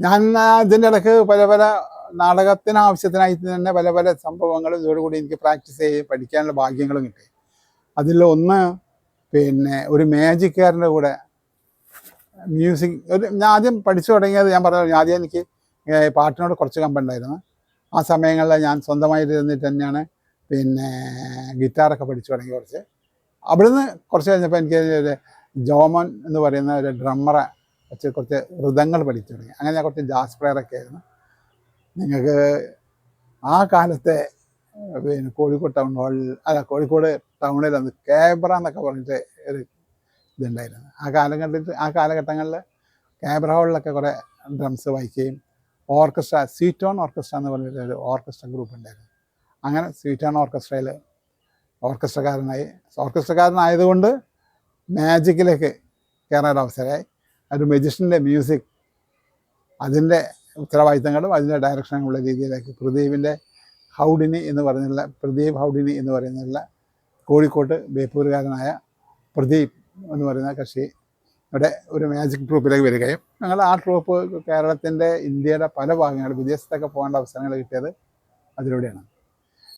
ഞാൻ ഇതിൻ്റെ ഇടയ്ക്ക് പല പല നാടകത്തിന് ആവശ്യത്തിനായി തന്നെ പല പല സംഭവങ്ങളും ഇതോടുകൂടി എനിക്ക് പ്രാക്ടീസ് ചെയ്ത് പഠിക്കാനുള്ള ഭാഗ്യങ്ങളും കിട്ടി. അതിലൊന്ന് പിന്നെ ഒരു മാജിക്കാരൻ്റെ കൂടെ മ്യൂസിക് ഞാൻ ആദ്യം പഠിച്ചു തുടങ്ങിയത് ഞാൻ പറഞ്ഞു, ആദ്യം എനിക്ക് പാട്ടിനോട് കുറച്ച് കമ്പുണ്ടായിരുന്നു. ആ സമയങ്ങളിൽ ഞാൻ സ്വന്തമായിട്ട് ഇരുന്നിട്ട് തന്നെയാണ് പിന്നെ ഗിറ്റാറൊക്കെ പഠിച്ചു തുടങ്ങി. അവിടുന്ന് കുറച്ച് കഴിഞ്ഞപ്പോൾ എനിക്ക് ഒരു ജോമോൻ എന്ന് പറയുന്ന ഒരു ഡ്രമ്മറെ വെച്ച് കുറച്ച് ഋതങ്ങൾ പഠിച്ചു തുടങ്ങി. അങ്ങനെ ഞാൻ കുറച്ച് ജാസ് പ്ലെയറൊക്കെ ആയിരുന്നു. നിങ്ങൾക്ക് ആ കാലത്തെ പിന്നെ കോഴിക്കോട് ടൗൺ ഹാളിൽ കോഴിക്കോട് ടൗണിൽ അന്ന് കേബ്ര എന്നൊക്കെ പറഞ്ഞിട്ട് ഒരു ഇതുണ്ടായിരുന്നു. ആ കാലഘട്ടങ്ങളിൽ കേബ്ര ഹാളിലൊക്കെ കുറേ ഡ്രംസ് വായിക്കുകയും ഓർക്കസ്ട്ര സ്വീറ്റ് ഓർക്കസ്ട്ര എന്ന് പറഞ്ഞിട്ട് ഒരു ഓർക്കസ്ട്ര ഗ്രൂപ്പ് ഉണ്ടായിരുന്നു. അങ്ങനെ സ്വീറ്റ് ഓർക്കസ്ട്രയിൽ ഓർക്കസ്ട്രക്കാരനായതുകൊണ്ട് മാജിക്കിലേക്ക് കയറാൻ അവസരമായി. ഒരു മജിഷ്യൻ്റെ മ്യൂസിക്, അതിൻ്റെ ഉത്തരവാദിത്തങ്ങളും അതിൻ്റെ ഡയറക്ഷനുള്ള രീതിയിലേക്ക് പ്രദീപ് ഹൗഡിനി എന്ന് പറയുന്നുള്ള കോഴിക്കോട്ട് ബേപ്പൂരുകാരനായ പ്രദീപ് എന്ന് പറയുന്ന കക്ഷിയുടെ ഒരു മാജിക് ട്രൂപ്പിലേക്ക് വരികയും ഞങ്ങൾ ആ ട്രൂപ്പ് കേരളത്തിൻ്റെ ഇന്ത്യയുടെ പല ഭാഗങ്ങളും വിദേശത്തൊക്കെ പോകേണ്ട അവസരങ്ങൾ കിട്ടിയത് അതിലൂടെയാണ്.